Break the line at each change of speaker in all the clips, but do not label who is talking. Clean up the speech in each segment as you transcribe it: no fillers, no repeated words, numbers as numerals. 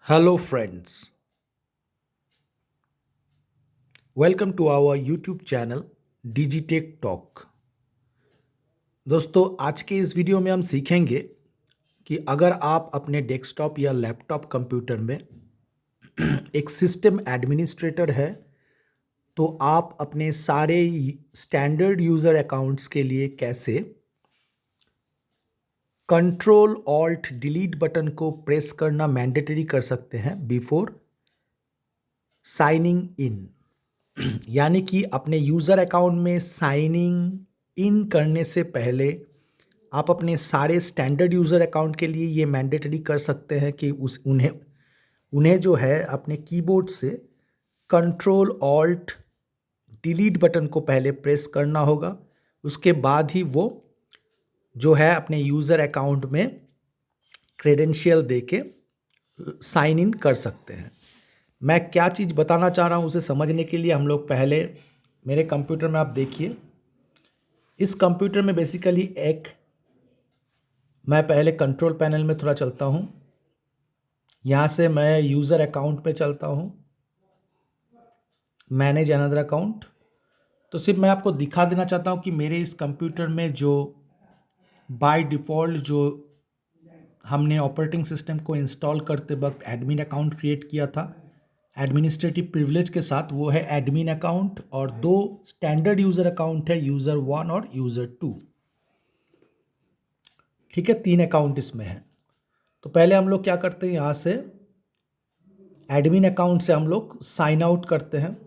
Hello, friends. Welcome to our YouTube channel Digitech Talk. दोस्तों, आज के इस वीडियो में हम सीखेंगे कि अगर आप अपने डेस्कटॉप या लैपटॉप कंप्यूटर में एक सिस्टम एडमिनिस्ट्रेटर है, तो आप अपने सारे स्टैंडर्ड यूज़र अकाउंट्स के लिए कैसे कंट्रोल ऑल्ट डिलीट बटन को प्रेस करना मैंडेटरी कर सकते हैं बिफोर साइनिंग इन। यानी कि अपने यूज़र अकाउंट में साइनिंग इन करने से पहले आप अपने सारे स्टैंडर्ड यूज़र अकाउंट के लिए ये मैंडेटरी कर सकते हैं कि उस उन्हें उन्हें जो है अपने कीबोर्ड से कंट्रोल ऑल्ट डिलीट बटन को पहले प्रेस करना होगा। उसके बाद ही वो जो है अपने यूज़र अकाउंट में क्रेडेंशियल दे के साइन इन कर सकते हैं। मैं क्या चीज़ बताना चाह रहा हूँ उसे समझने के लिए हम लोग पहले मेरे कंप्यूटर में आप देखिए, इस कंप्यूटर में बेसिकली मैं पहले कंट्रोल पैनल में थोड़ा चलता हूँ। यहाँ से मैं यूज़र अकाउंट पे चलता हूँ, मैनेज अनदर अकाउंट। तो सिर्फ मैं आपको दिखा देना चाहता हूँ कि मेरे इस कंप्यूटर में जो बाय डिफ़ॉल्ट जो हमने ऑपरेटिंग सिस्टम को इंस्टॉल करते वक्त एडमिन अकाउंट क्रिएट किया था एडमिनिस्ट्रेटिव प्रिविलेज के साथ, वो है एडमिन अकाउंट, और दो स्टैंडर्ड यूज़र अकाउंट है, यूज़र 1 और यूज़र 2। ठीक है, 3 अकाउंट इसमें है। तो पहले हम लोग क्या करते हैं, यहाँ से एडमिन अकाउंट से हम लोग साइन आउट करते हैं।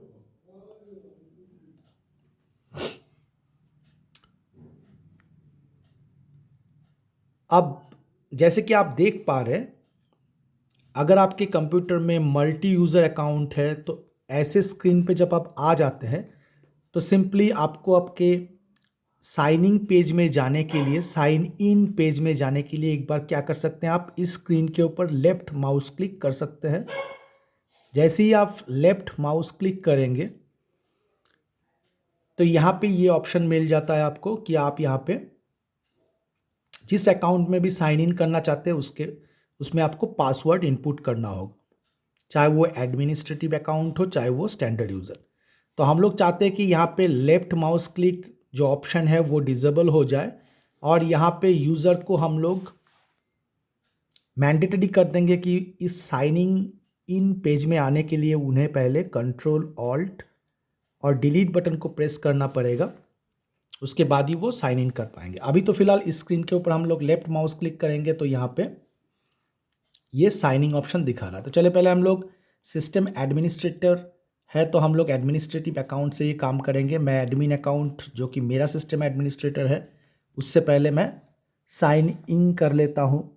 अब जैसे कि आप देख पा रहे हैं, अगर आपके कंप्यूटर में मल्टी यूज़र अकाउंट है तो ऐसे स्क्रीन पे जब आप आ जाते हैं तो सिंपली आपको आपके साइनिंग पेज में जाने के लिए, साइन इन पेज में जाने के लिए एक बार क्या कर सकते हैं, आप इस स्क्रीन के ऊपर लेफ़्ट माउस क्लिक कर सकते हैं। जैसे ही आप लेफ़्ट माउस क्लिक करेंगे तो यहाँ पे ये ऑप्शन मिल जाता है आपको कि आप यहाँ पे जिस अकाउंट में भी साइन इन करना चाहते हैं उसमें आपको पासवर्ड इनपुट करना होगा, चाहे वो एडमिनिस्ट्रेटिव अकाउंट हो चाहे वो स्टैंडर्ड यूज़र। तो हम लोग चाहते हैं कि यहाँ पे लेफ़्ट माउस क्लिक जो ऑप्शन है वो डिसेबल हो जाए, और यहाँ पे यूज़र को हम लोग मैंडेटरी कर देंगे कि इस साइनिंग इन पेज में आने के लिए उन्हें पहले कंट्रोल ऑल्ट और डिलीट बटन को प्रेस करना पड़ेगा, उसके बाद ही वो साइन इन कर पाएंगे। अभी तो फिलहाल इस स्क्रीन के ऊपर हम लोग लेफ्ट माउस क्लिक करेंगे तो यहाँ पे ये साइनिंग ऑप्शन दिखा रहा है। तो चले पहले हम लोग सिस्टम एडमिनिस्ट्रेटर है तो हम लोग एडमिनिस्ट्रेटिव अकाउंट से ये काम करेंगे। मैं एडमिन अकाउंट जो कि मेरा सिस्टम एडमिनिस्ट्रेटर है उससे पहले मैं साइन इन कर लेता हूँ।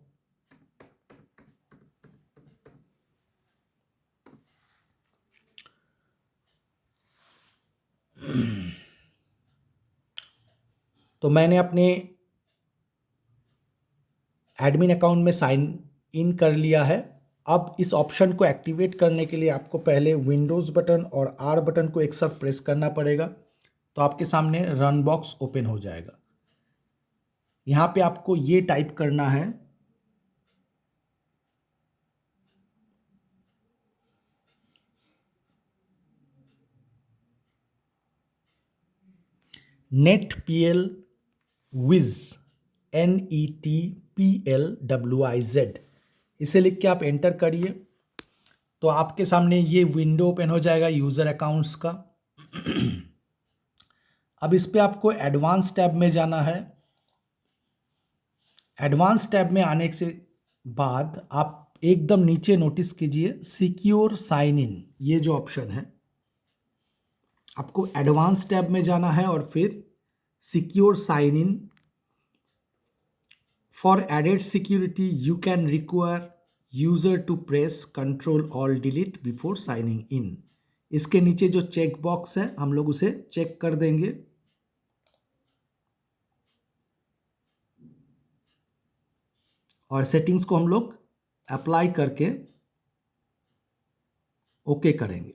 तो मैंने अपने एडमिन अकाउंट में साइन इन कर लिया है। अब इस ऑप्शन को एक्टिवेट करने के लिए आपको पहले विंडोज़ बटन और आर बटन को एक साथ प्रेस करना पड़ेगा, तो आपके सामने रन बॉक्स ओपन हो जाएगा। यहाँ पे आपको ये टाइप करना है, netplwiz, NETPLWIZ, इसे लिख के आप एंटर करिए तो आपके सामने ये विंडो ओपन हो जाएगा यूज़र अकाउंट्स का। अब इस पे आपको एडवांस टैब में जाना है। एडवांस टैब में आने से बाद आप एकदम नीचे नोटिस कीजिए सिक्योर साइन इन, ये जो ऑप्शन है, आपको एडवांस टैब में जाना है और फिर secure sign in. For added security you can require user to press control alt delete before signing in. इसके नीचे जो चेक बॉक्स है हम लोग उसे चेक कर देंगे। और सेटिंग्स को हम लोग अप्लाई करके ओके करेंगे।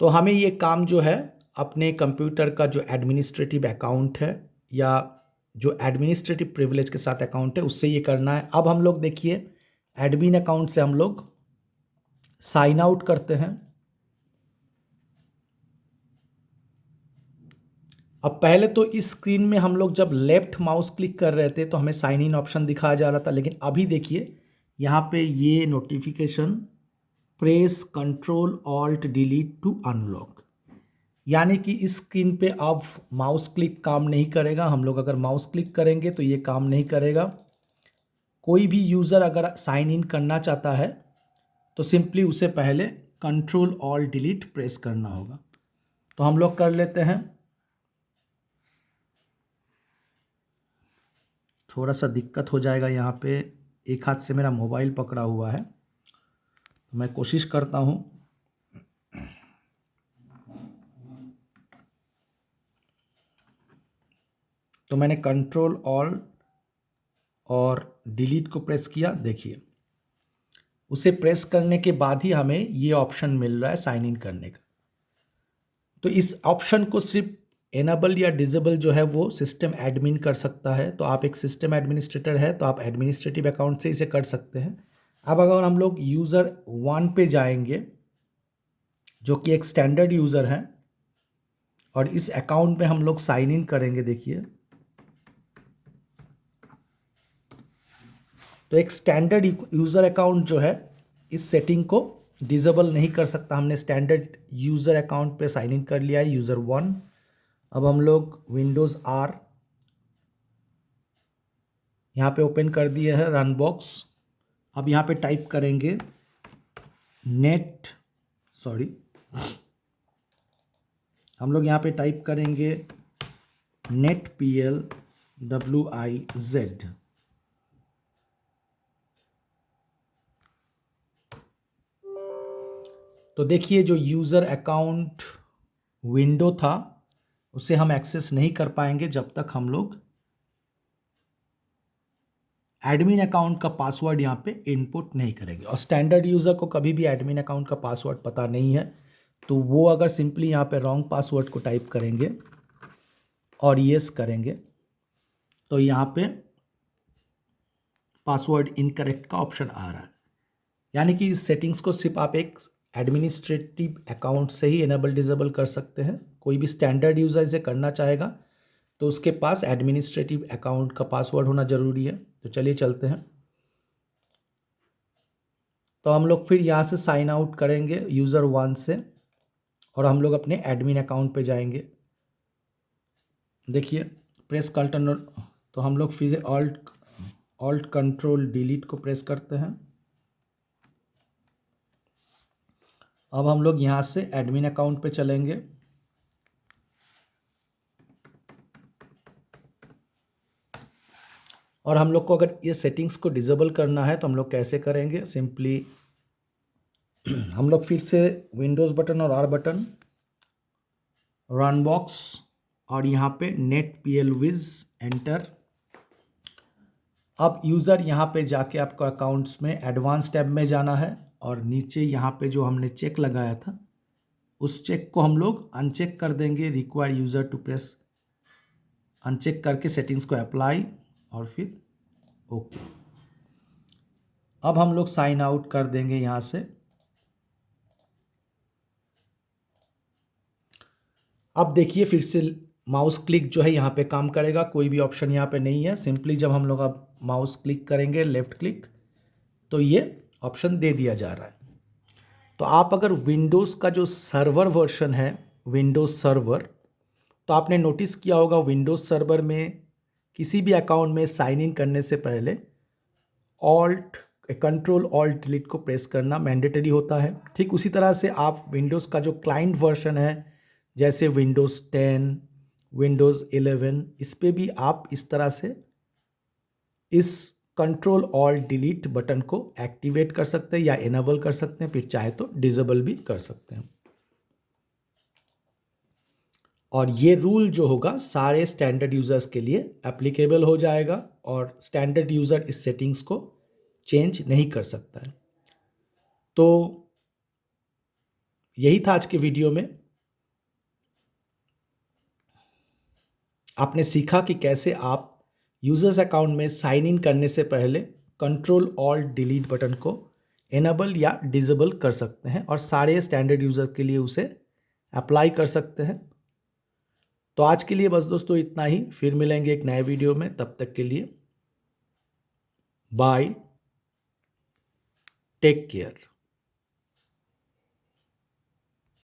तो हमें ये काम जो है अपने कंप्यूटर का जो एडमिनिस्ट्रेटिव अकाउंट है या जो एडमिनिस्ट्रेटिव प्रिविलेज के साथ अकाउंट है उससे ये करना है। अब हम लोग देखिए एडमिन अकाउंट से हम लोग साइन आउट करते हैं। अब पहले तो इस स्क्रीन में हम लोग जब लेफ्ट माउस क्लिक कर रहे थे तो हमें साइन इन ऑप्शन दिखाया जा रहा था, लेकिन अभी देखिए यहाँ पे ये notification press control alt delete to unlock, यानी कि इस स्क्रीन पे अब माउस क्लिक काम नहीं करेगा। हम लोग अगर माउस क्लिक करेंगे तो ये काम नहीं करेगा। कोई भी यूज़र अगर साइन इन करना चाहता है तो सिंपली उसे पहले कंट्रोल ऑल्ट डिलीट प्रेस करना होगा। तो हम लोग कर लेते हैं। थोड़ा सा दिक्कत हो जाएगा यहाँ पे, एक हाथ से मेरा मोबाइल पकड़ा हुआ है, तो मैं कोशिश करता हूँ। तो मैंने कंट्रोल ऑल्ट और डिलीट को प्रेस किया। देखिए उसे प्रेस करने के बाद ही हमें ये ऑप्शन मिल रहा है साइन इन करने का। तो इस ऑप्शन को सिर्फ एनेबल या डिसेबल जो है वो सिस्टम एडमिन कर सकता है। तो आप एक सिस्टम एडमिनिस्ट्रेटर है तो आप एडमिनिस्ट्रेटिव अकाउंट से इसे कर सकते हैं। अब अगर हम लोग यूज़र 1 पे जाएंगे जो कि एक स्टैंडर्ड यूज़र है और इस अकाउंट में हम लोग साइन इन करेंगे, देखिए तो एक स्टैंडर्ड यूज़र अकाउंट जो है इस सेटिंग को डिसेबल नहीं कर सकता। हमने स्टैंडर्ड यूज़र अकाउंट पे साइन इन कर लिया है, यूज़र 1। अब हम लोग विंडोज़ आर यहाँ पे ओपन कर दिए हैं, रन बॉक्स। अब यहाँ पे टाइप करेंगे हम लोग यहाँ पे टाइप करेंगे netpl wiz। तो देखिए जो यूज़र अकाउंट विंडो था उसे हम एक्सेस नहीं कर पाएंगे जब तक हम लोग एडमिन अकाउंट का पासवर्ड यहाँ पे इनपुट नहीं करेंगे। और स्टैंडर्ड यूज़र को कभी भी एडमिन अकाउंट का पासवर्ड पता नहीं है, तो वो अगर सिंपली यहाँ पे रॉन्ग पासवर्ड को टाइप करेंगे और येस करेंगे तो यहाँ पे पासवर्ड इनकरेक्ट का ऑप्शन आ रहा है। यानी कि इस सेटिंग्स को सिर्फ आप एक एडमिनिस्ट्रेटिव अकाउंट से ही इनेबल डिसेबल कर सकते हैं। कोई भी स्टैंडर्ड यूज़र इसे करना चाहेगा तो उसके पास एडमिनिस्ट्रेटिव अकाउंट का पासवर्ड होना ज़रूरी है। तो चलिए चलते हैं। तो हम लोग फिर यहाँ से साइन आउट करेंगे यूज़र 1 से और हम लोग अपने एडमिन अकाउंट पे जाएंगे। देखिए प्रेस कंट्रोल, तो हम लोग फिर से ऑल्ट कंट्रोल डिलीट को प्रेस करते हैं। अब हम लोग यहाँ से एडमिन अकाउंट पे चलेंगे। और हम लोग को अगर ये सेटिंग्स को डिसेबल करना है तो हम लोग कैसे करेंगे, सिंपली हम लोग फिर से विंडोज़ बटन और आर बटन, रन बॉक्स और यहाँ पे netpl wiz एंटर। अब यूज़र यहाँ पे जाके आपको अकाउंट्स में एडवांस टैब में जाना है और नीचे यहाँ पे जो हमने चेक लगाया था उस चेक को हम लोग अनचेक कर देंगे। Require user to press, uncheck करके सेटिंग्स को अप्लाई और फिर ओके। अब हम लोग साइन आउट कर देंगे यहाँ से। अब देखिए फिर से माउस क्लिक जो है यहाँ पे काम करेगा, कोई भी ऑप्शन यहाँ पे नहीं है। सिंपली जब हम लोग अब माउस क्लिक करेंगे लेफ़्ट क्लिक तो ये ऑप्शन दे दिया जा रहा है। तो आप अगर विंडोज़ का जो सर्वर वर्जन है विंडोज़ सर्वर, तो आपने नोटिस किया होगा विंडोज़ सर्वर में किसी भी अकाउंट में साइन इन करने से पहले कंट्रोल ऑल्ट डिलीट को प्रेस करना मैंडेटरी होता है। ठीक उसी तरह से आप विंडोज़ का जो क्लाइंट वर्जन है जैसे विंडोज़ 10, विंडोज़ 11, इस पे भी आप इस तरह से इस कंट्रोल ऑल्ट डिलीट बटन को एक्टिवेट कर सकते हैं या इनेबल कर सकते हैं, फिर चाहे तो डिसेबल भी कर सकते हैं। और ये रूल जो होगा सारे स्टैंडर्ड यूज़र्स के लिए एप्लीकेबल हो जाएगा और स्टैंडर्ड यूज़र इस सेटिंग्स को चेंज नहीं कर सकता है। तो यही था आज के वीडियो में। आपने सीखा कि कैसे आप यूज़र्स अकाउंट में साइन इन करने से पहले कंट्रोल ऑल्ट डिलीट बटन को इनेबल या डिसेबल कर सकते हैं और सारे स्टैंडर्ड यूज़र के लिए उसे अप्लाई कर सकते हैं। तो आज के लिए बस दोस्तों इतना ही, फिर मिलेंगे एक नए वीडियो में, तब तक के लिए बाय, टेक केयर।